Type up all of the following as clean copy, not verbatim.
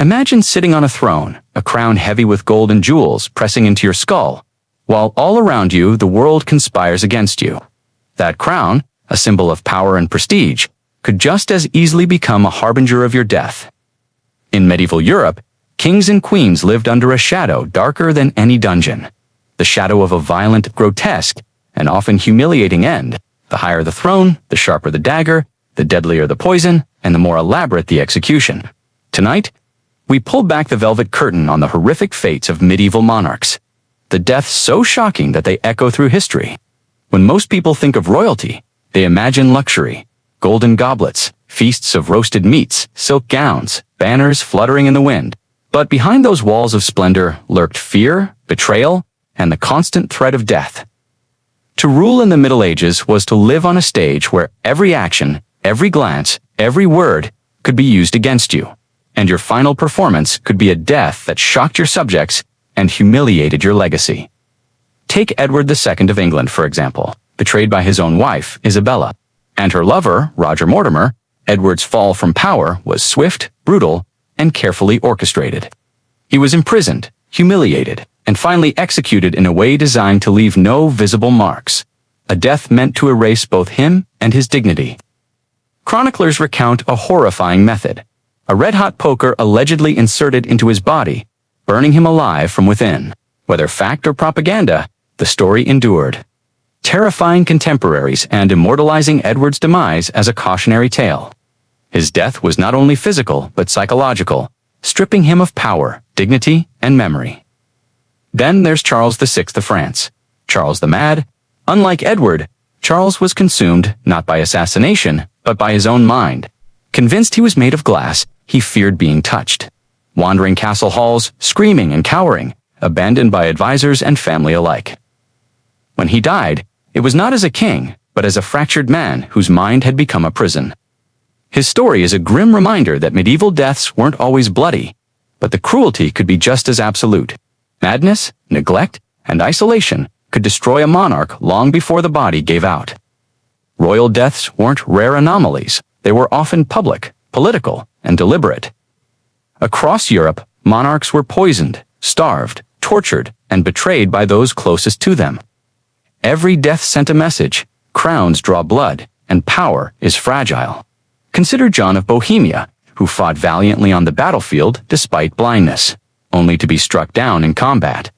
Imagine sitting on a throne, a crown heavy with gold and jewels pressing into your skull, while all around you the world conspires against you. That crown, a symbol of power and prestige, could just as easily become a harbinger of your death. In medieval Europe, kings and queens lived under a shadow darker than any dungeon. The shadow of a violent, grotesque, and often humiliating end. The higher the throne, the sharper the dagger, the deadlier the poison, and the more elaborate the execution. Tonight, we pull back the velvet curtain on the horrific fates of medieval monarchs. The deaths so shocking that they echo through history. When most people think of royalty, they imagine luxury, golden goblets, feasts of roasted meats, silk gowns, banners fluttering in the wind. But behind those walls of splendor lurked fear, betrayal, and the constant threat of death. To rule in the Middle Ages was to live on a stage where every action, every glance, every word could be used against you, and your final performance could be a death that shocked your subjects and humiliated your legacy. Take Edward II of England, for example, betrayed by his own wife, Isabella, and her lover, Roger Mortimer. Edward's fall from power was swift, brutal, and carefully orchestrated. He was imprisoned, humiliated, and finally executed in a way designed to leave no visible marks, a death meant to erase both him and his dignity. Chroniclers recount a horrifying method, a red-hot poker allegedly inserted into his body, burning him alive from within. Whether fact or propaganda, the story endured, terrifying contemporaries and immortalizing Edward's demise as a cautionary tale. His death was not only physical but psychological, stripping him of power, dignity, and memory. Then there's Charles VI of France, Charles the Mad. Unlike Edward, Charles was consumed not by assassination, but by his own mind. Convinced he was made of glass, he feared being touched. Wandering castle halls, screaming and cowering, abandoned by advisors and family alike. When he died, it was not as a king, but as a fractured man whose mind had become a prison. His story is a grim reminder that medieval deaths weren't always bloody, but the cruelty could be just as absolute. Madness, neglect, and isolation could destroy a monarch long before the body gave out. Royal deaths weren't rare anomalies. They were often public, political, and deliberate. Across Europe, monarchs were poisoned, starved, tortured, and betrayed by those closest to them. Every death sent a message: crowns draw blood, and power is fragile. Consider John of Bohemia, who fought valiantly on the battlefield despite blindness, only to be struck down in combat.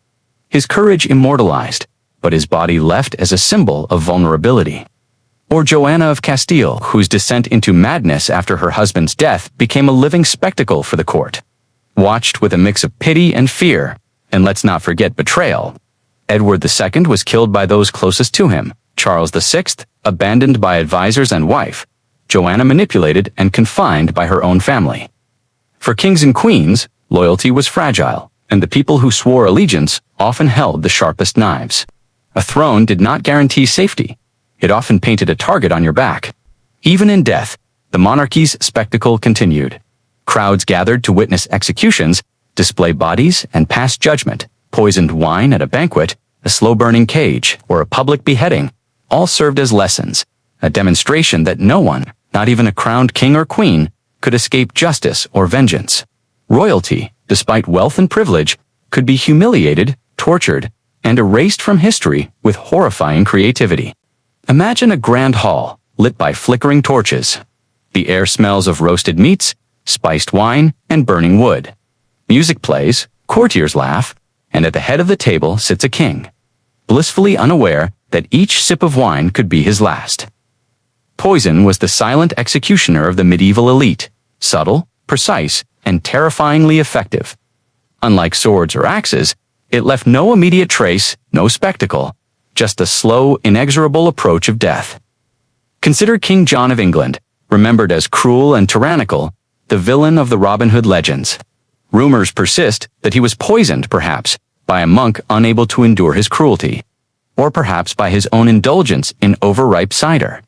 His courage immortalized, but his body left as a symbol of vulnerability. Or Joanna of Castile, whose descent into madness after her husband's death became a living spectacle for the court. Watched with a mix of pity and fear, and let's not forget betrayal. Edward II was killed by those closest to him, Charles VI, abandoned by advisors and wife, Joanna manipulated and confined by her own family. For kings and queens, loyalty was fragile, and the people who swore allegiance often held the sharpest knives. A throne did not guarantee safety. It often painted a target on your back. Even in death, the monarchy's spectacle continued. Crowds gathered to witness executions, display bodies, and pass judgment. Poisoned wine at a banquet, a slow-burning cage, or a public beheading, all served as lessons, a demonstration that no one, not even a crowned king or queen, could escape justice or vengeance. Royalty, despite wealth and privilege, could be humiliated, tortured, and erased from history with horrifying creativity. Imagine a grand hall, lit by flickering torches. The air smells of roasted meats, spiced wine, and burning wood. Music plays, courtiers laugh, and at the head of the table sits a king, blissfully unaware that each sip of wine could be his last. Poison was the silent executioner of the medieval elite, subtle, precise, and terrifyingly effective. Unlike swords or axes, it left no immediate trace, no spectacle, just a slow, inexorable approach of death. Consider King John of England, remembered as cruel and tyrannical, the villain of the Robin Hood legends. Rumors persist that he was poisoned, perhaps, by a monk unable to endure his cruelty, or perhaps by his own indulgence in overripe cider.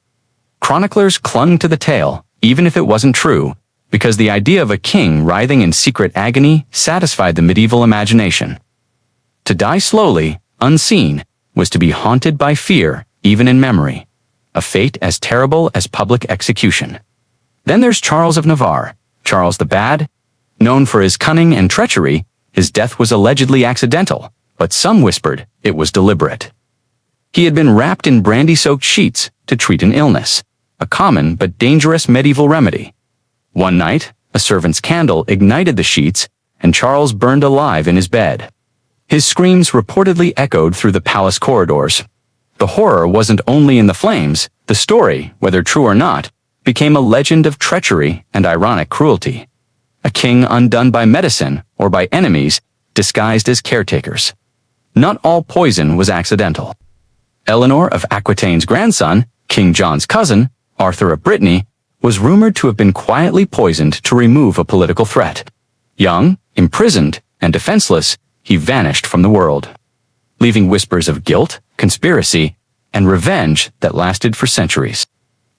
Chroniclers clung to the tale, even if it wasn't true, because the idea of a king writhing in secret agony satisfied the medieval imagination. To die slowly, unseen, was to be haunted by fear, even in memory, a fate as terrible as public execution. Then there's Charles of Navarre, Charles the Bad. Known for his cunning and treachery, his death was allegedly accidental, but some whispered it was deliberate. He had been wrapped in brandy-soaked sheets to treat an illness, a common but dangerous medieval remedy. One night, a servant's candle ignited the sheets, and Charles burned alive in his bed. His screams reportedly echoed through the palace corridors. The horror wasn't only in the flames, the story, whether true or not, became a legend of treachery and ironic cruelty. A king undone by medicine or by enemies disguised as caretakers. Not all poison was accidental. Eleanor of Aquitaine's grandson, King John's cousin, Arthur of Brittany, was rumored to have been quietly poisoned to remove a political threat. Young, imprisoned, and defenseless, he vanished from the world, leaving whispers of guilt, conspiracy, and revenge that lasted for centuries.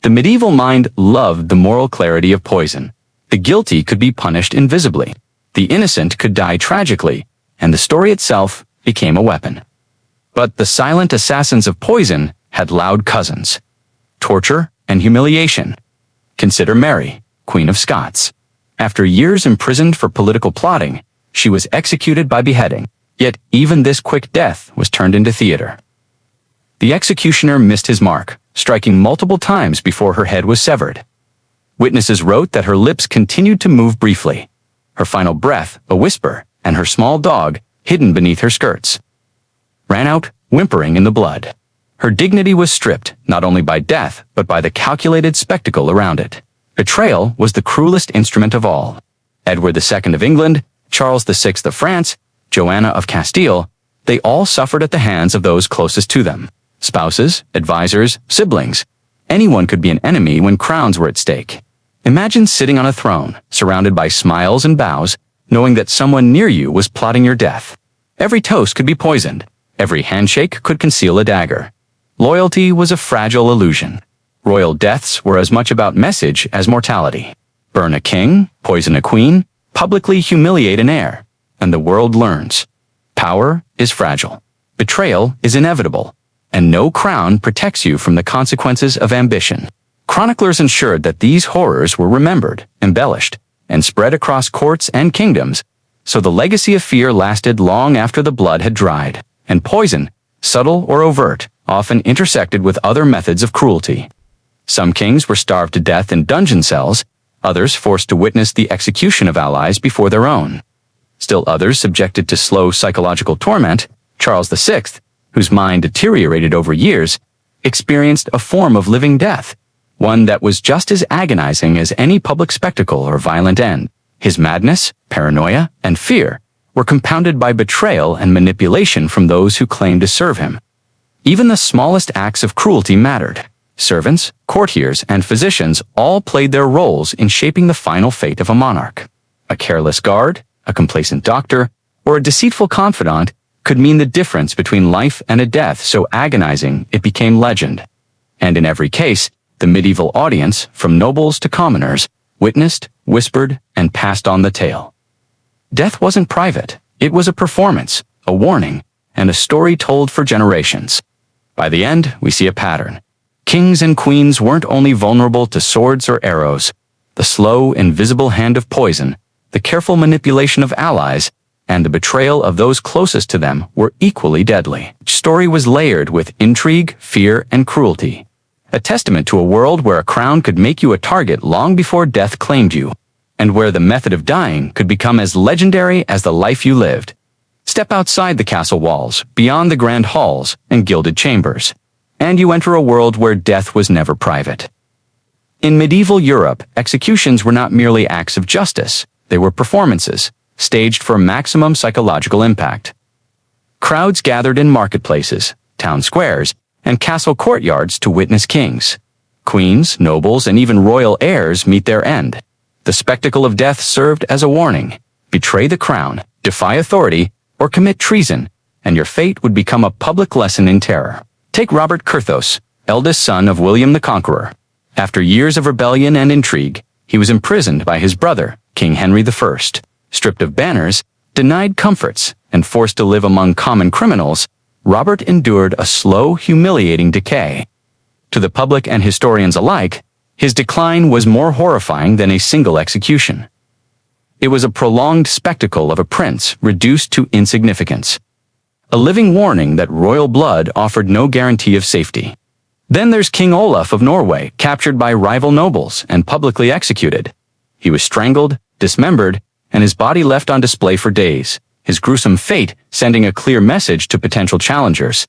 The medieval mind loved the moral clarity of poison. The guilty could be punished invisibly, the innocent could die tragically, and the story itself became a weapon. But the silent assassins of poison had loud cousins: torture and humiliation. Consider Mary, Queen of Scots. After years imprisoned for political plotting, she was executed by beheading. Yet even this quick death was turned into theater. The executioner missed his mark, striking multiple times before her head was severed. Witnesses wrote that her lips continued to move briefly, her final breath a whisper, and her small dog, hidden beneath her skirts, ran out, whimpering in the blood. Her dignity was stripped, not only by death, but by the calculated spectacle around it. Betrayal was the cruelest instrument of all. Edward II of England, Charles VI of France, Joanna of Castile, they all suffered at the hands of those closest to them. Spouses, advisors, siblings. Anyone could be an enemy when crowns were at stake. Imagine sitting on a throne, surrounded by smiles and bows, knowing that someone near you was plotting your death. Every toast could be poisoned. Every handshake could conceal a dagger. Loyalty was a fragile illusion. Royal deaths were as much about message as mortality. Burn a king, poison a queen, publicly humiliate an heir, and the world learns. Power is fragile. Betrayal is inevitable, and no crown protects you from the consequences of ambition. Chroniclers ensured that these horrors were remembered, embellished, and spread across courts and kingdoms, so the legacy of fear lasted long after the blood had dried, and poison, subtle or overt, often intersected with other methods of cruelty. Some kings were starved to death in dungeon cells, others forced to witness the execution of allies before their own. Still others subjected to slow psychological torment. Charles VI, whose mind deteriorated over years, experienced a form of living death, one that was just as agonizing as any public spectacle or violent end. His madness, paranoia, and fear were compounded by betrayal and manipulation from those who claimed to serve him. Even the smallest acts of cruelty mattered. Servants, courtiers, and physicians all played their roles in shaping the final fate of a monarch. A careless guard, a complacent doctor, or a deceitful confidant could mean the difference between life and a death so agonizing it became legend. And in every case, the medieval audience, from nobles to commoners, witnessed, whispered, and passed on the tale. Death wasn't private. It was a performance, a warning, and a story told for generations. By the end, we see a pattern. Kings and queens weren't only vulnerable to swords or arrows. The slow, invisible hand of poison, the careful manipulation of allies, and the betrayal of those closest to them were equally deadly. Each story was layered with intrigue, fear, and cruelty. A testament to a world where a crown could make you a target long before death claimed you, and where the method of dying could become as legendary as the life you lived. Step outside the castle walls, beyond the grand halls and gilded chambers, and you enter a world where death was never private. In medieval Europe, executions were not merely acts of justice. They were performances, staged for maximum psychological impact. Crowds gathered in marketplaces, town squares, and castle courtyards to witness kings, queens, nobles, and even royal heirs meet their end. The spectacle of death served as a warning. Betray the crown, defy authority, or commit treason, and your fate would become a public lesson in terror. Take Robert Curthose, eldest son of William the Conqueror. After years of rebellion and intrigue, he was imprisoned by his brother, King Henry I. Stripped of banners, denied comforts, and forced to live among common criminals, Robert endured a slow, humiliating decay. To the public and historians alike, his decline was more horrifying than a single execution. It was a prolonged spectacle of a prince reduced to insignificance. A living warning that royal blood offered no guarantee of safety. Then there's King Olaf of Norway, captured by rival nobles and publicly executed. He was strangled, dismembered, and his body left on display for days, his gruesome fate sending a clear message to potential challengers.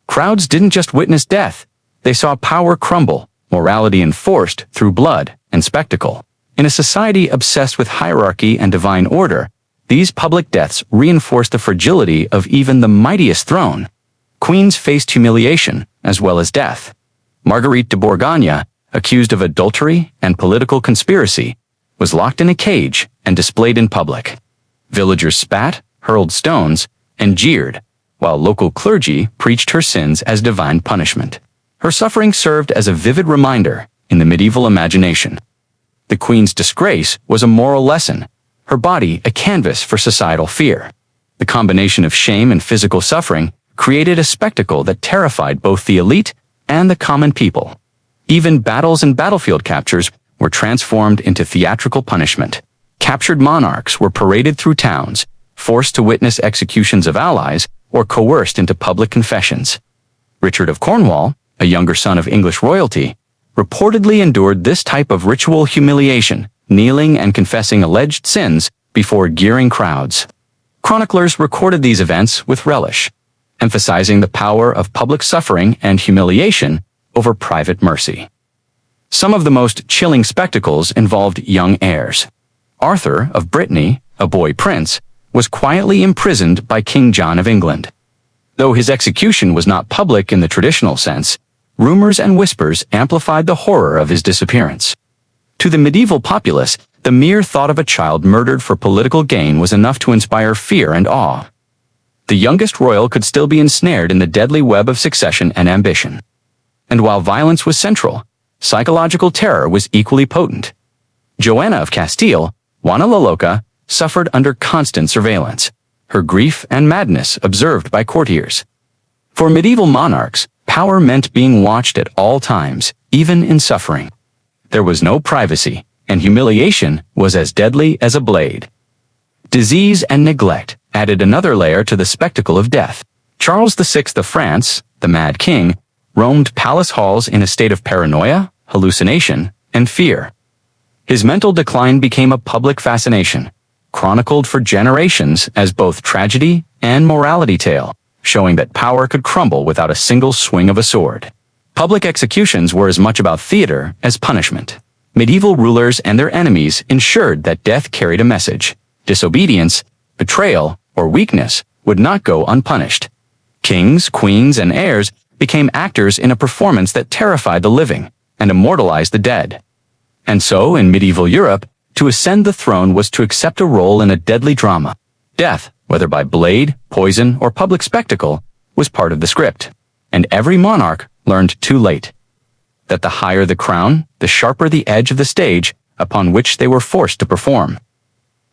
Crowds didn't just witness death, they saw power crumble, morality enforced through blood and spectacle. In a society obsessed with hierarchy and divine order, these public deaths reinforced the fragility of even the mightiest throne. Queens faced humiliation as well as death. Margaret de Bourgogne, accused of adultery and political conspiracy, was locked in a cage and displayed in public. Villagers spat, hurled stones, and jeered, while local clergy preached her sins as divine punishment. Her suffering served as a vivid reminder in the medieval imagination. The queen's disgrace was a moral lesson, her body a canvas for societal fear. The combination of shame and physical suffering created a spectacle that terrified both the elite and the common people. Even battles and battlefield captures were transformed into theatrical punishment. Captured monarchs were paraded through towns, forced to witness executions of allies, or coerced into public confessions. Richard of Cornwall, a younger son of English royalty, reportedly endured this type of ritual humiliation, kneeling and confessing alleged sins before gearing crowds. Chroniclers recorded these events with relish, emphasizing the power of public suffering and humiliation over private mercy. Some of the most chilling spectacles involved young heirs. Arthur of Brittany, a boy prince, was quietly imprisoned by King John of England. Though his execution was not public in the traditional sense, rumors and whispers amplified the horror of his disappearance. To the medieval populace, the mere thought of a child murdered for political gain was enough to inspire fear and awe. The youngest royal could still be ensnared in the deadly web of succession and ambition. And while violence was central, psychological terror was equally potent. Joanna of Castile, Juana la Loca, suffered under constant surveillance, her grief and madness observed by courtiers. For medieval monarchs, power meant being watched at all times, even in suffering. There was no privacy, and humiliation was as deadly as a blade. Disease and neglect added another layer to the spectacle of death. Charles VI of France, the Mad King, roamed palace halls in a state of paranoia, hallucination, and fear. His mental decline became a public fascination, chronicled for generations as both tragedy and morality tale, showing that power could crumble without a single swing of a sword. Public executions were as much about theater as punishment. Medieval rulers and their enemies ensured that death carried a message. Disobedience, betrayal, or weakness would not go unpunished. Kings, queens, and heirs became actors in a performance that terrified the living and immortalized the dead. And so, in medieval Europe, to ascend the throne was to accept a role in a deadly drama. Death, whether by blade, poison, or public spectacle, was part of the script. And every monarch learned too late that the higher the crown, the sharper the edge of the stage upon which they were forced to perform.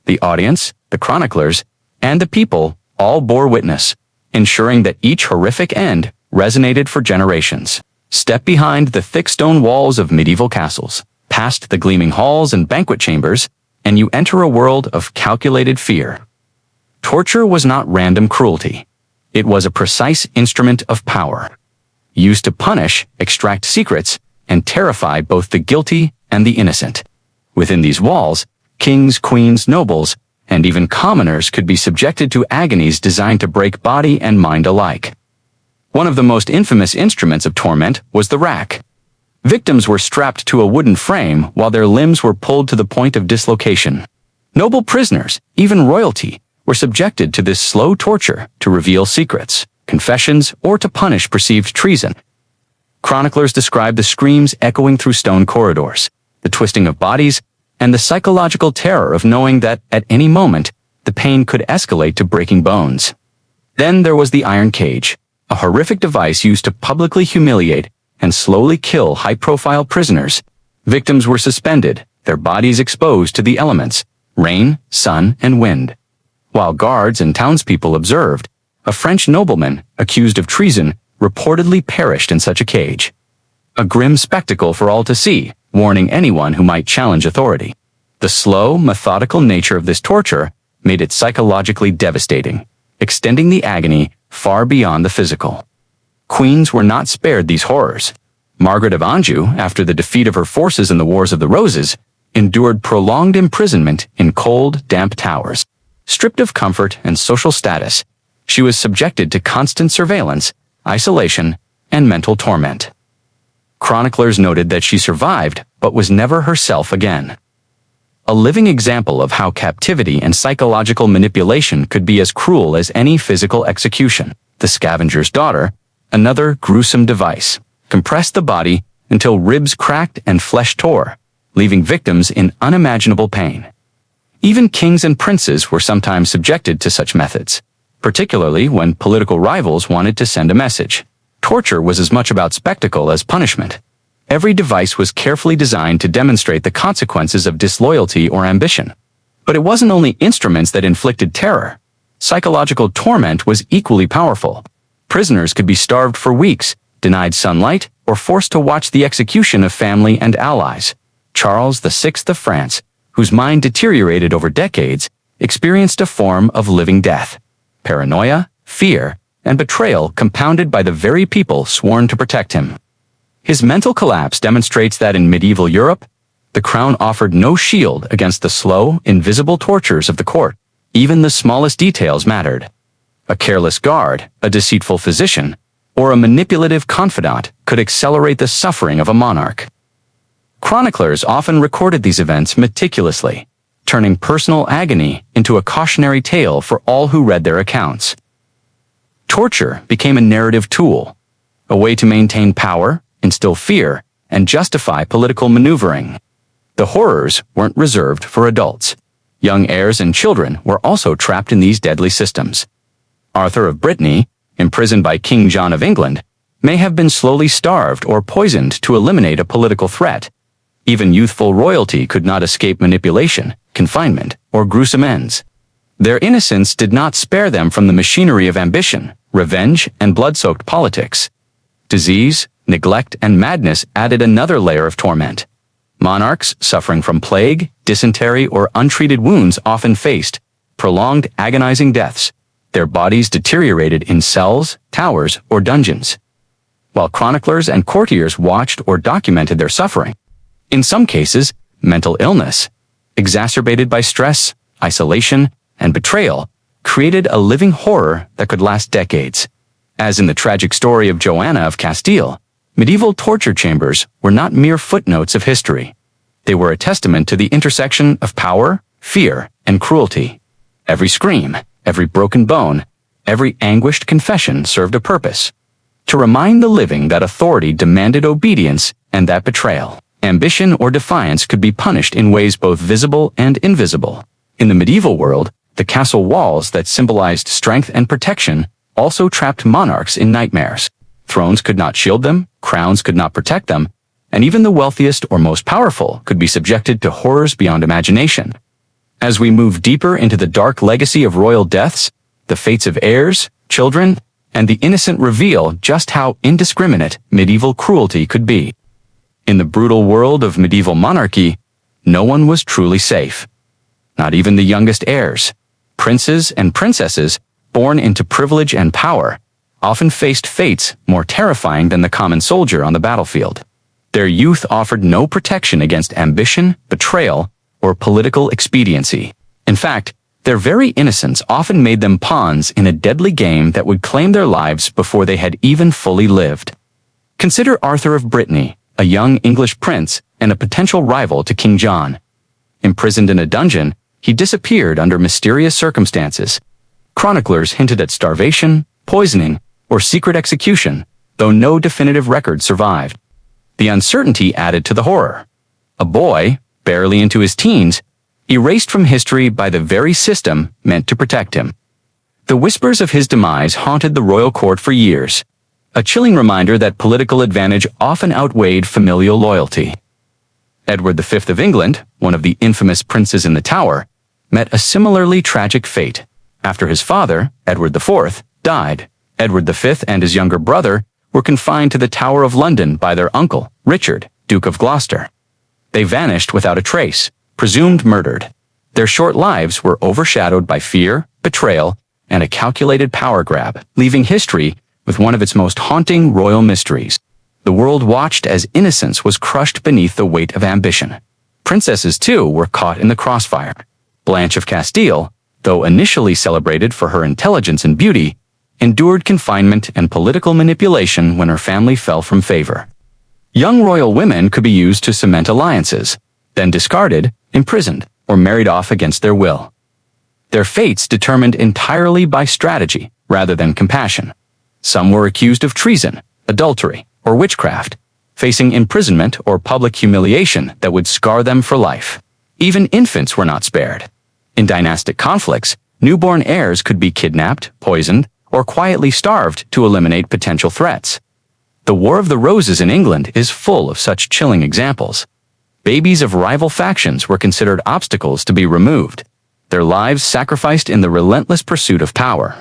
The audience, the chroniclers, and the people all bore witness, ensuring that each horrific end resonated for generations. Step behind the thick stone walls of medieval castles, past the gleaming halls and banquet chambers, and you enter a world of calculated fear. Torture was not random cruelty. It was a precise instrument of power, used to punish, extract secrets, and terrify both the guilty and the innocent. Within these walls, kings, queens, nobles, and even commoners could be subjected to agonies designed to break body and mind alike. One of the most infamous instruments of torment was the rack. Victims were strapped to a wooden frame while their limbs were pulled to the point of dislocation. Noble prisoners, even royalty, were subjected to this slow torture to reveal secrets, confessions, or to punish perceived treason. Chroniclers describe the screams echoing through stone corridors, the twisting of bodies, and the psychological terror of knowing that, at any moment, the pain could escalate to breaking bones. Then there was the iron cage, a horrific device used to publicly humiliate and slowly kill high-profile prisoners. Victims were suspended, their bodies exposed to the elements, rain, sun, and wind. While guards and townspeople observed, a French nobleman, accused of treason, reportedly perished in such a cage. A grim spectacle for all to see, warning anyone who might challenge authority. The slow, methodical nature of this torture made it psychologically devastating, extending the agony far beyond the physical. Queens were not spared these horrors. Margaret of Anjou, after the defeat of her forces in the Wars of the Roses, endured prolonged imprisonment in cold, damp towers. Stripped of comfort and social status, she was subjected to constant surveillance, isolation, and mental torment. Chroniclers noted that she survived, but was never herself again. A living example of how captivity and psychological manipulation could be as cruel as any physical execution. The scavenger's daughter, another gruesome device, compressed the body until ribs cracked and flesh tore, leaving victims in unimaginable pain. Even kings and princes were sometimes subjected to such methods, particularly when political rivals wanted to send a message. Torture was as much about spectacle as punishment. Every device was carefully designed to demonstrate the consequences of disloyalty or ambition. But it wasn't only instruments that inflicted terror. Psychological torment was equally powerful. Prisoners could be starved for weeks, denied sunlight, or forced to watch the execution of family and allies. Charles VI of France, whose mind deteriorated over decades, experienced a form of living death. Paranoia, fear, and betrayal compounded by the very people sworn to protect him. His mental collapse demonstrates that in medieval Europe, the crown offered no shield against the slow, invisible tortures of the court. Even the smallest details mattered. A careless guard, a deceitful physician, or a manipulative confidant could accelerate the suffering of a monarch. Chroniclers often recorded these events meticulously, turning personal agony into a cautionary tale for all who read their accounts. Torture became a narrative tool, a way to maintain power, instill fear, and justify political maneuvering. The horrors weren't reserved for adults. Young heirs and children were also trapped in these deadly systems. Arthur of Brittany, imprisoned by King John of England, may have been slowly starved or poisoned to eliminate a political threat. Even youthful royalty could not escape manipulation, confinement, or gruesome ends. Their innocence did not spare them from the machinery of ambition, revenge, and blood-soaked politics. Disease, neglect, and madness added another layer of torment. Monarchs suffering from plague, dysentery, or untreated wounds often faced prolonged, agonizing deaths. Their bodies deteriorated in cells, towers, or dungeons, while chroniclers and courtiers watched or documented their suffering. In some cases, mental illness, exacerbated by stress, isolation, and betrayal, created a living horror that could last decades. As in the tragic story of Joanna of Castile, medieval torture chambers were not mere footnotes of history. They were a testament to the intersection of power, fear, and cruelty. Every scream, every broken bone, every anguished confession served a purpose: to remind the living that authority demanded obedience and that betrayal, ambition, or defiance could be punished in ways both visible and invisible. In the medieval world, the castle walls that symbolized strength and protection also trapped monarchs in nightmares. Thrones could not shield them, crowns could not protect them, and even the wealthiest or most powerful could be subjected to horrors beyond imagination. As we move deeper into the dark legacy of royal deaths, the fates of heirs, children, and the innocent reveal just how indiscriminate medieval cruelty could be. In the brutal world of medieval monarchy, no one was truly safe. Not even the youngest heirs. Princes and princesses, born into privilege and power, often faced fates more terrifying than the common soldier on the battlefield. Their youth offered no protection against ambition, betrayal, or political expediency. In fact, their very innocence often made them pawns in a deadly game that would claim their lives before they had even fully lived. Consider Arthur of Brittany, a young English prince and a potential rival to King John. Imprisoned in a dungeon, he disappeared under mysterious circumstances. Chroniclers hinted at starvation, poisoning, or secret execution, though no definitive record survived. The uncertainty added to the horror. A boy, barely into his teens, erased from history by the very system meant to protect him. The whispers of his demise haunted the royal court for years, a chilling reminder that political advantage often outweighed familial loyalty. Edward V of England, one of the infamous princes in the Tower, met a similarly tragic fate. After his father, Edward IV, died, Edward V and his younger brother were confined to the Tower of London by their uncle, Richard, Duke of Gloucester. They vanished without a trace, presumed murdered. Their short lives were overshadowed by fear, betrayal, and a calculated power grab, leaving history with one of its most haunting royal mysteries. The world watched as innocence was crushed beneath the weight of ambition. Princesses, too, were caught in the crossfire. Blanche of Castile, though initially celebrated for her intelligence and beauty, endured confinement and political manipulation when her family fell from favor. Young royal women could be used to cement alliances, then discarded, imprisoned, or married off against their will. Their fates determined entirely by strategy rather than compassion. Some were accused of treason, adultery, or witchcraft, facing imprisonment or public humiliation that would scar them for life. Even infants were not spared. In dynastic conflicts, newborn heirs could be kidnapped, poisoned, or quietly starved to eliminate potential threats. The War of the Roses in England is full of such chilling examples. Babies of rival factions were considered obstacles to be removed, their lives sacrificed in the relentless pursuit of power.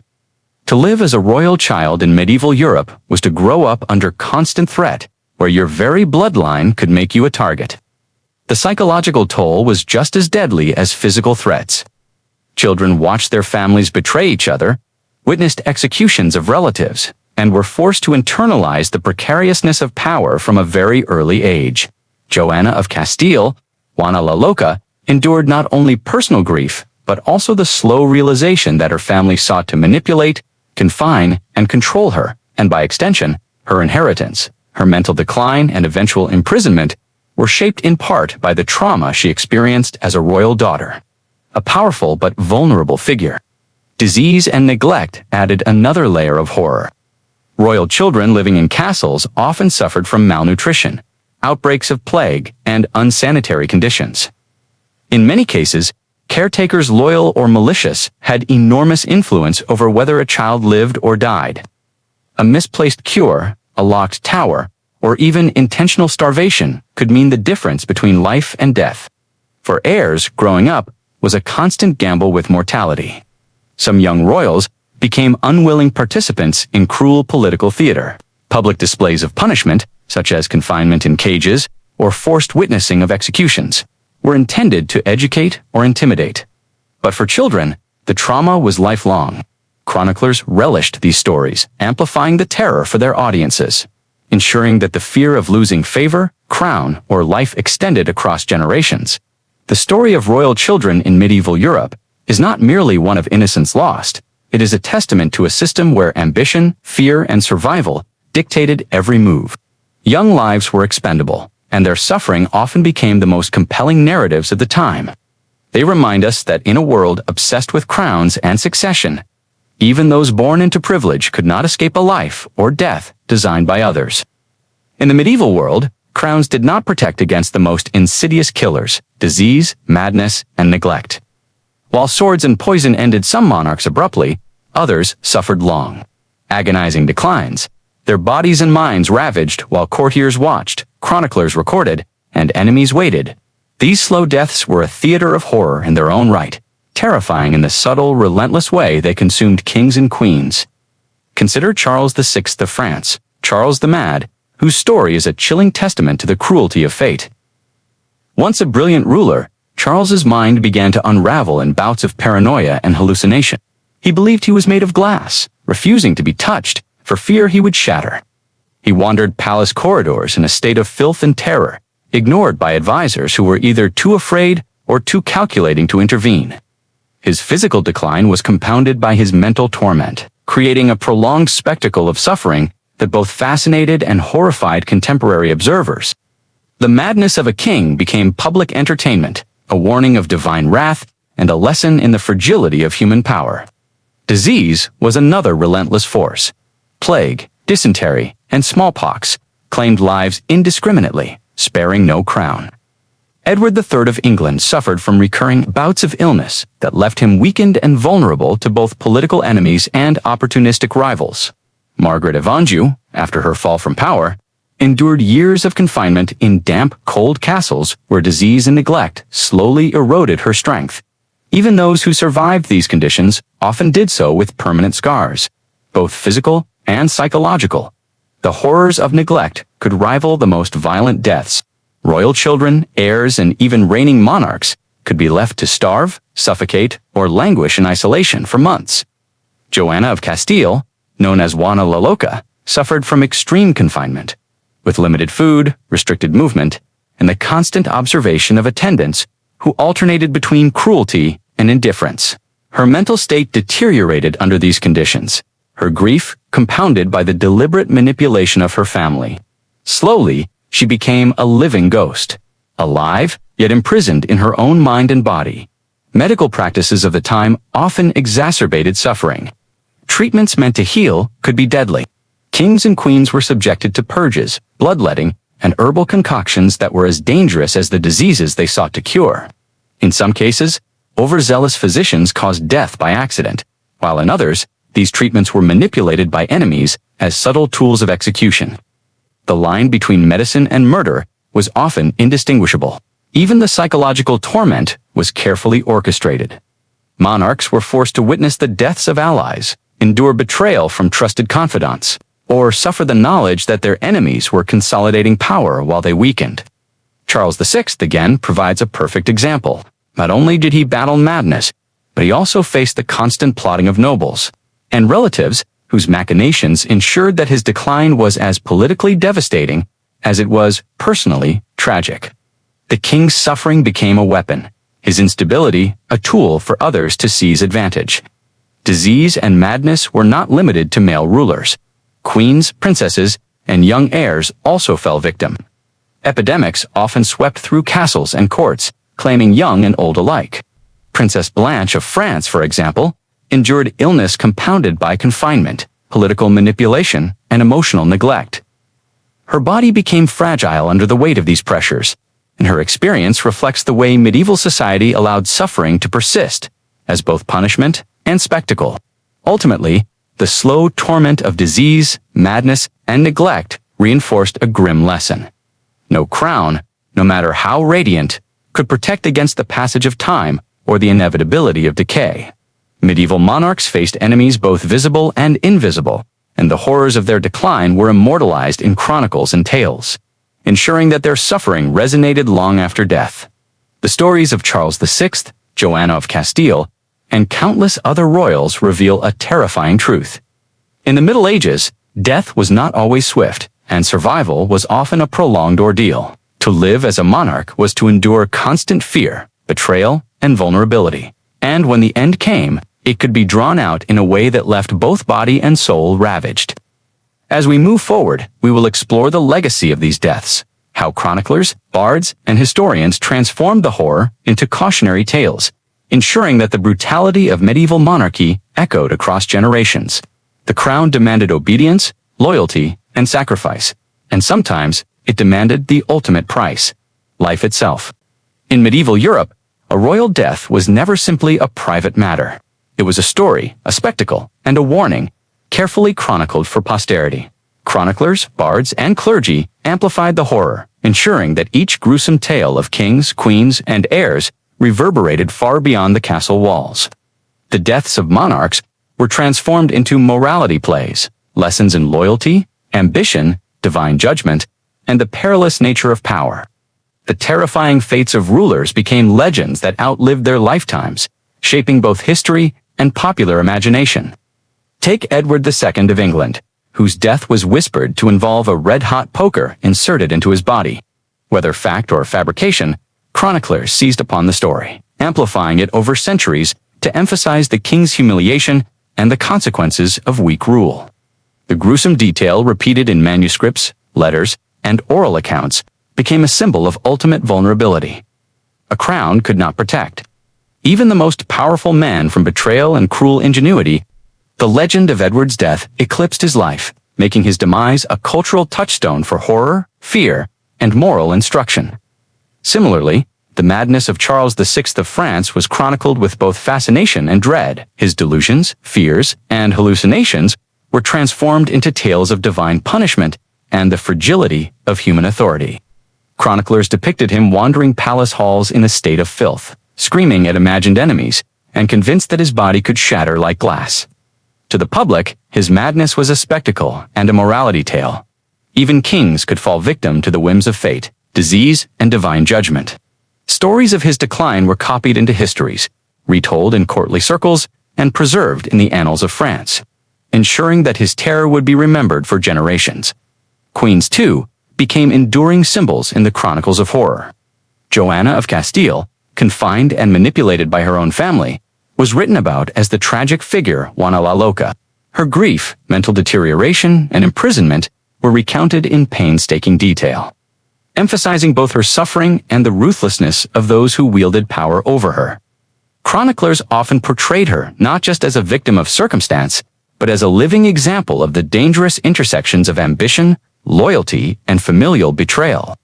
To live as a royal child in medieval Europe was to grow up under constant threat, where your very bloodline could make you a target. The psychological toll was just as deadly as physical threats. Children watched their families betray each other, witnessed executions of relatives, and were forced to internalize the precariousness of power from a very early age. Joanna of Castile, Juana la Loca, endured not only personal grief, but also the slow realization that her family sought to manipulate, confine, and control her, and by extension, her inheritance. Her mental decline and eventual imprisonment were shaped in part by the trauma she experienced as a royal daughter. A powerful but vulnerable figure. Disease and neglect added another layer of horror. Royal children living in castles often suffered from malnutrition, outbreaks of plague, and unsanitary conditions. In many cases, caretakers loyal or malicious had enormous influence over whether a child lived or died. A misplaced cure, a locked tower, or even intentional starvation could mean the difference between life and death. For heirs, growing up was a constant gamble with mortality. Some young royals became unwilling participants in cruel political theater. Public displays of punishment, such as confinement in cages or forced witnessing of executions, were intended to educate or intimidate. But for children, the trauma was lifelong. Chroniclers relished these stories, amplifying the terror for their audiences, ensuring that the fear of losing favor, crown, or life extended across generations. The story of royal children in medieval Europe is not merely one of innocence lost. It is a testament to a system where ambition, fear, and survival dictated every move. Young lives were expendable, and their suffering often became the most compelling narratives of the time. They remind us that in a world obsessed with crowns and succession, even those born into privilege could not escape a life or death designed by others. In the medieval world, crowns did not protect against the most insidious killers, disease, madness, and neglect. While swords and poison ended some monarchs abruptly, others suffered long, agonizing declines, their bodies and minds ravaged while courtiers watched, chroniclers recorded, and enemies waited. These slow deaths were a theater of horror in their own right, terrifying in the subtle, relentless way they consumed kings and queens. Consider Charles VI of France, Charles the Mad, whose story is a chilling testament to the cruelty of fate. Once a brilliant ruler, Charles's mind began to unravel in bouts of paranoia and hallucination. He believed he was made of glass, refusing to be touched, for fear he would shatter. He wandered palace corridors in a state of filth and terror, ignored by advisors who were either too afraid or too calculating to intervene. His physical decline was compounded by his mental torment, creating a prolonged spectacle of suffering that both fascinated and horrified contemporary observers. The madness of a king became public entertainment, a warning of divine wrath, and a lesson in the fragility of human power. Disease was another relentless force. Plague, dysentery, and smallpox claimed lives indiscriminately, sparing no crown. Edward III of England suffered from recurring bouts of illness that left him weakened and vulnerable to both political enemies and opportunistic rivals. Margaret of Anjou, after her fall from power, endured years of confinement in damp, cold castles where disease and neglect slowly eroded her strength. Even those who survived these conditions often did so with permanent scars, both physical and psychological. The horrors of neglect could rival the most violent deaths. Royal children, heirs, and even reigning monarchs could be left to starve, suffocate, or languish in isolation for months. Joanna of Castile, known as Juana la Loca, suffered from extreme confinement, with limited food, restricted movement, and the constant observation of attendants who alternated between cruelty and indifference. Her mental state deteriorated under these conditions, her grief compounded by the deliberate manipulation of her family. Slowly, she became a living ghost, alive yet imprisoned in her own mind and body. Medical practices of the time often exacerbated suffering. Treatments meant to heal could be deadly. Kings and queens were subjected to purges, bloodletting, and herbal concoctions that were as dangerous as the diseases they sought to cure. In some cases, overzealous physicians caused death by accident, while in others, these treatments were manipulated by enemies as subtle tools of execution. The line between medicine and murder was often indistinguishable. Even the psychological torment was carefully orchestrated. Monarchs were forced to witness the deaths of allies, endure betrayal from trusted confidants, or suffer the knowledge that their enemies were consolidating power while they weakened. Charles VI, again, provides a perfect example. Not only did he battle madness, but he also faced the constant plotting of nobles and relatives whose machinations ensured that his decline was as politically devastating as it was personally tragic. The king's suffering became a weapon, his instability a tool for others to seize advantage. Disease and madness were not limited to male rulers. Queens, princesses, and young heirs also fell victim. Epidemics often swept through castles and courts, claiming young and old alike. Princess Blanche of France, for example, endured illness compounded by confinement, political manipulation, and emotional neglect. Her body became fragile under the weight of these pressures, and her experience reflects the way medieval society allowed suffering to persist, as both punishment and spectacle. Ultimately, the slow torment of disease, madness, and neglect reinforced a grim lesson. No crown, no matter how radiant, could protect against the passage of time or the inevitability of decay. Medieval monarchs faced enemies both visible and invisible, and the horrors of their decline were immortalized in chronicles and tales, ensuring that their suffering resonated long after death. The stories of Charles VI, Joanna of Castile, and countless other royals reveal a terrifying truth. In the Middle Ages, death was not always swift, and survival was often a prolonged ordeal. To live as a monarch was to endure constant fear, betrayal, and vulnerability. And when the end came, it could be drawn out in a way that left both body and soul ravaged. As we move forward, we will explore the legacy of these deaths, how chroniclers, bards, and historians transformed the horror into cautionary tales, ensuring that the brutality of medieval monarchy echoed across generations. The crown demanded obedience, loyalty, and sacrifice, and sometimes it demanded the ultimate price, life itself. In medieval Europe, a royal death was never simply a private matter. It was a story, a spectacle, and a warning, carefully chronicled for posterity. Chroniclers, bards, and clergy amplified the horror, ensuring that each gruesome tale of kings, queens, and heirs reverberated far beyond the castle walls. The deaths of monarchs were transformed into morality plays, lessons in loyalty, ambition, divine judgment, and the perilous nature of power. The terrifying fates of rulers became legends that outlived their lifetimes, shaping both history and popular imagination. Take Edward II of England, whose death was whispered to involve a red-hot poker inserted into his body. Whether fact or fabrication, chroniclers seized upon the story, amplifying it over centuries to emphasize the king's humiliation and the consequences of weak rule. The gruesome detail repeated in manuscripts, letters, and oral accounts became a symbol of ultimate vulnerability. A crown could not protect. Even the most powerful man from betrayal and cruel ingenuity, the legend of Edward's death eclipsed his life, making his demise a cultural touchstone for horror, fear, and moral instruction. Similarly, the madness of Charles VI of France was chronicled with both fascination and dread. His delusions, fears, and hallucinations were transformed into tales of divine punishment and the fragility of human authority. Chroniclers depicted him wandering palace halls in a state of filth, screaming at imagined enemies, and convinced that his body could shatter like glass. To the public, his madness was a spectacle and a morality tale. Even kings could fall victim to the whims of fate, disease, and divine judgment. Stories of his decline were copied into histories, retold in courtly circles, and preserved in the annals of France, ensuring that his terror would be remembered for generations. Queens, too, became enduring symbols in the chronicles of horror. Joanna of Castile, confined and manipulated by her own family, was written about as the tragic figure Juana la Loca. Her grief, mental deterioration, and imprisonment were recounted in painstaking detail, emphasizing both her suffering and the ruthlessness of those who wielded power over her. Chroniclers often portrayed her not just as a victim of circumstance, but as a living example of the dangerous intersections of ambition, loyalty, and familial betrayal.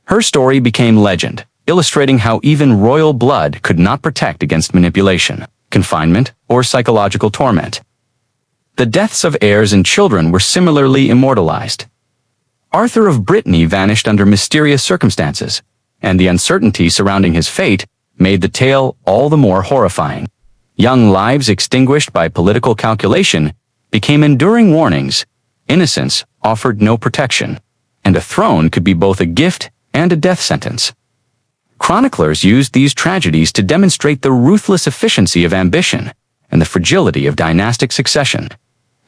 Her story became legend, illustrating how even royal blood could not protect against manipulation, confinement, or psychological torment. The deaths of heirs and children were similarly immortalized. Arthur of Brittany vanished under mysterious circumstances, and the uncertainty surrounding his fate made the tale all the more horrifying. Young lives extinguished by political calculation became enduring warnings. Innocence offered no protection, and a throne could be both a gift and a death sentence. Chroniclers used these tragedies to demonstrate the ruthless efficiency of ambition and the fragility of dynastic succession,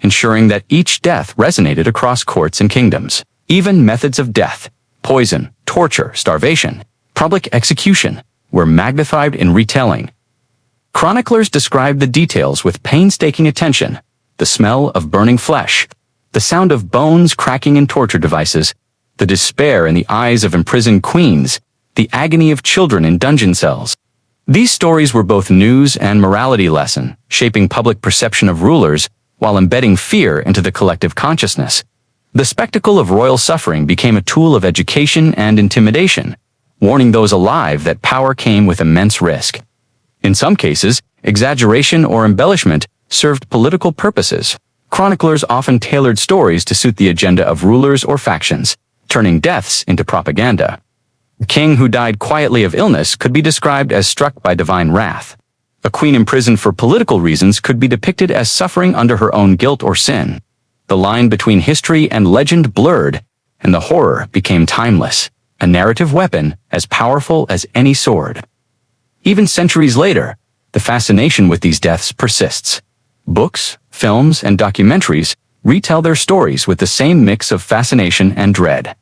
ensuring that each death resonated across courts and kingdoms. Even methods of death, poison, torture, starvation, public execution, were magnified in retelling. Chroniclers described the details with painstaking attention: the smell of burning flesh, the sound of bones cracking in torture devices, the despair in the eyes of imprisoned queens, the agony of children in dungeon cells. These stories were both news and morality lesson, shaping public perception of rulers while embedding fear into the collective consciousness. The spectacle of royal suffering became a tool of education and intimidation, warning those alive that power came with immense risk. In some cases, exaggeration or embellishment served political purposes. Chroniclers often tailored stories to suit the agenda of rulers or factions, turning deaths into propaganda. A king who died quietly of illness could be described as struck by divine wrath. A queen imprisoned for political reasons could be depicted as suffering under her own guilt or sin. The line between history and legend blurred, and the horror became timeless, a narrative weapon as powerful as any sword. Even centuries later, the fascination with these deaths persists. Books, films, and documentaries retell their stories with the same mix of fascination and dread.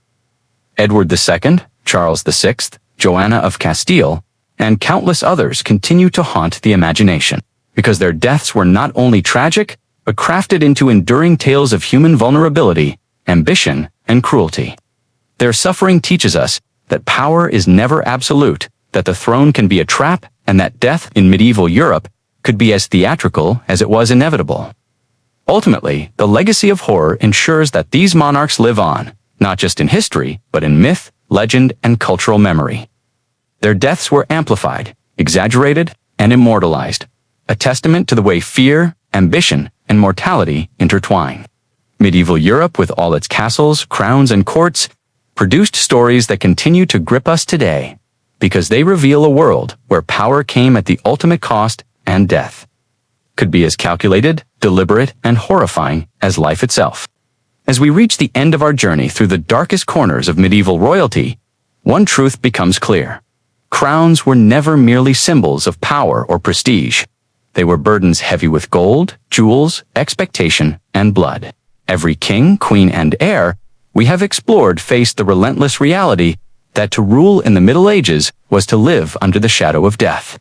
Edward II, Charles VI, Joanna of Castile, and countless others continue to haunt the imagination, because their deaths were not only tragic, but crafted into enduring tales of human vulnerability, ambition, and cruelty. Their suffering teaches us that power is never absolute, that the throne can be a trap, and that death in medieval Europe could be as theatrical as it was inevitable. Ultimately, the legacy of horror ensures that these monarchs live on, not just in history, but in myth, legend, and cultural memory. Their deaths were amplified, exaggerated, and immortalized, a testament to the way fear, ambition, and mortality intertwine. Medieval Europe, with all its castles, crowns, and courts, produced stories that continue to grip us today, because they reveal a world where power came at the ultimate cost, and death could be as calculated, deliberate, and horrifying as life itself. As we reach the end of our journey through the darkest corners of medieval royalty, one truth becomes clear. Crowns were never merely symbols of power or prestige. They were burdens heavy with gold, jewels, expectation, and blood. Every king, queen, and heir we have explored faced the relentless reality that to rule in the Middle Ages was to live under the shadow of death.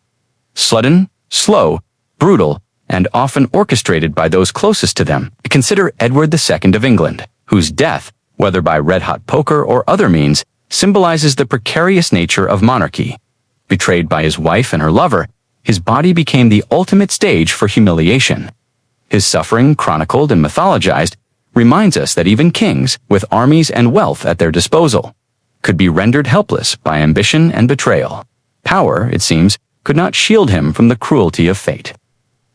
Sudden, slow, brutal, and often orchestrated by those closest to them. Consider Edward II of England, whose death, whether by red-hot poker or other means, symbolizes the precarious nature of monarchy. Betrayed by his wife and her lover, his body became the ultimate stage for humiliation. His suffering, chronicled and mythologized, reminds us that even kings, with armies and wealth at their disposal, could be rendered helpless by ambition and betrayal. Power, it seems, could not shield him from the cruelty of fate.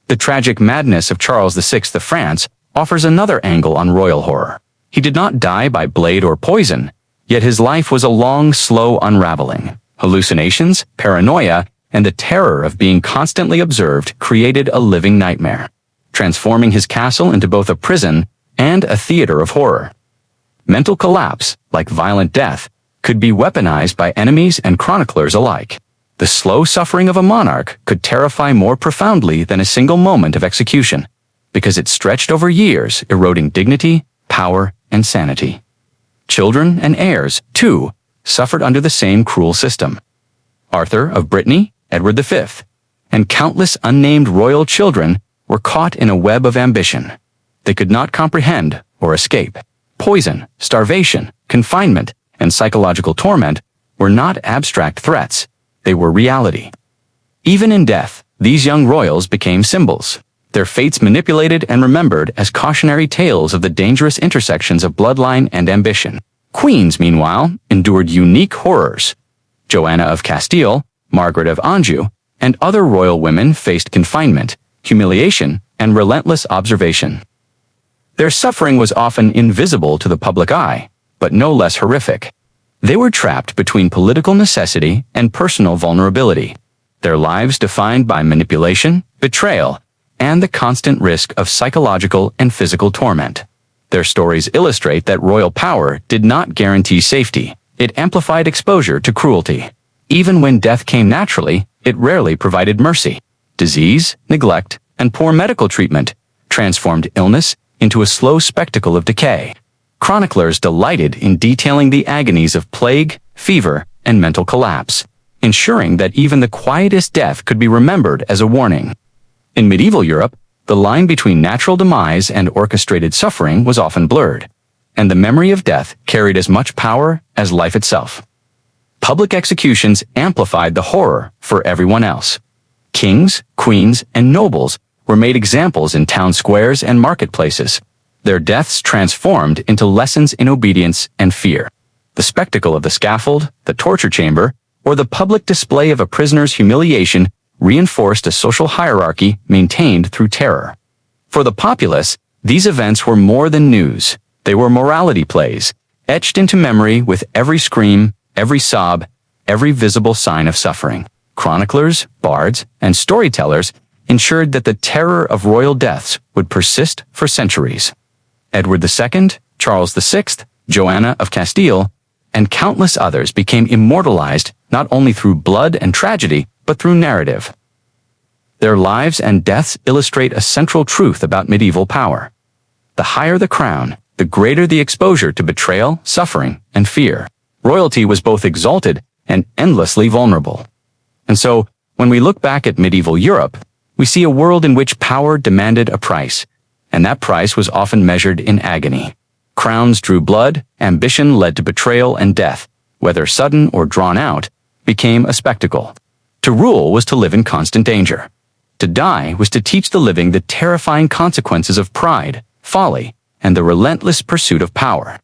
The tragic madness of Charles VI of France offers another angle on royal horror. He did not die by blade or poison, yet his life was a long, slow unraveling. Hallucinations, paranoia, and the terror of being constantly observed created a living nightmare, transforming his castle into both a prison and a theater of horror. Mental collapse, like violent death, could be weaponized by enemies and chroniclers alike. The slow suffering of a monarch could terrify more profoundly than a single moment of execution, because it stretched over years, eroding dignity, power, and sanity. Children and heirs, too, suffered under the same cruel system. Arthur of Brittany, Edward V, and countless unnamed royal children were caught in a web of ambition. They could not comprehend or escape. Poison, starvation, confinement, and psychological torment were not abstract threats. They were reality. Even in death, these young royals became symbols, their fates manipulated and remembered as cautionary tales of the dangerous intersections of bloodline and ambition. Queens, meanwhile, endured unique horrors. Joanna of Castile, Margaret of Anjou, and other royal women faced confinement, humiliation, and relentless observation. Their suffering was often invisible to the public eye, but no less horrific. They were trapped between political necessity and personal vulnerability, their lives defined by manipulation, betrayal, and the constant risk of psychological and physical torment. Their stories illustrate that royal power did not guarantee safety. It amplified exposure to cruelty. Even when death came naturally, it rarely provided mercy. Disease, neglect, and poor medical treatment transformed illness into a slow spectacle of decay. Chroniclers delighted in detailing the agonies of plague, fever, and mental collapse, ensuring that even the quietest death could be remembered as a warning. In medieval Europe, the line between natural demise and orchestrated suffering was often blurred, and the memory of death carried as much power as life itself. Public executions amplified the horror for everyone else. Kings, queens, and nobles were made examples in town squares and marketplaces, their deaths transformed into lessons in obedience and fear. The spectacle of the scaffold, the torture chamber, or the public display of a prisoner's humiliation reinforced a social hierarchy maintained through terror. For the populace, these events were more than news. They were morality plays, etched into memory with every scream, every sob, every visible sign of suffering. Chroniclers, bards, and storytellers ensured that the terror of royal deaths would persist for centuries. Edward II, Charles VI, Joanna of Castile, and countless others became immortalized not only through blood and tragedy, but through narrative. Their lives and deaths illustrate a central truth about medieval power. The higher the crown, the greater the exposure to betrayal, suffering, and fear. Royalty was both exalted and endlessly vulnerable. And so, when we look back at medieval Europe, we see a world in which power demanded a price, and that price was often measured in agony. Crowns drew blood, ambition led to betrayal and death, whether sudden or drawn out, became a spectacle. To rule was to live in constant danger. To die was to teach the living the terrifying consequences of pride, folly, and the relentless pursuit of power.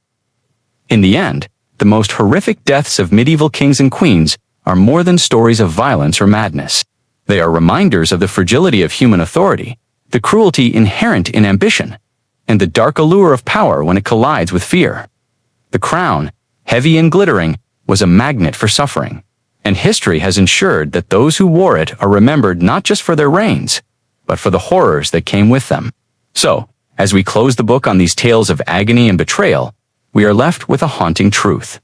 In the end, the most horrific deaths of medieval kings and queens are more than stories of violence or madness. They are reminders of the fragility of human authority, the cruelty inherent in ambition, and the dark allure of power when it collides with fear. The crown, heavy and glittering, was a magnet for suffering, and history has ensured that those who wore it are remembered not just for their reigns, but for the horrors that came with them. So, as we close the book on these tales of agony and betrayal, we are left with a haunting truth.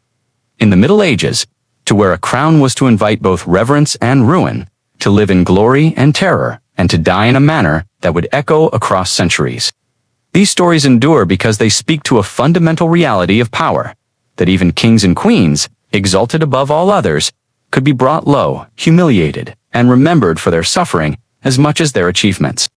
In the Middle Ages, to wear a crown was to invite both reverence and ruin, to live in glory and terror, and to die in a manner that would echo across centuries. These stories endure because they speak to a fundamental reality of power, that even kings and queens, exalted above all others, could be brought low, humiliated, and remembered for their suffering as much as their achievements.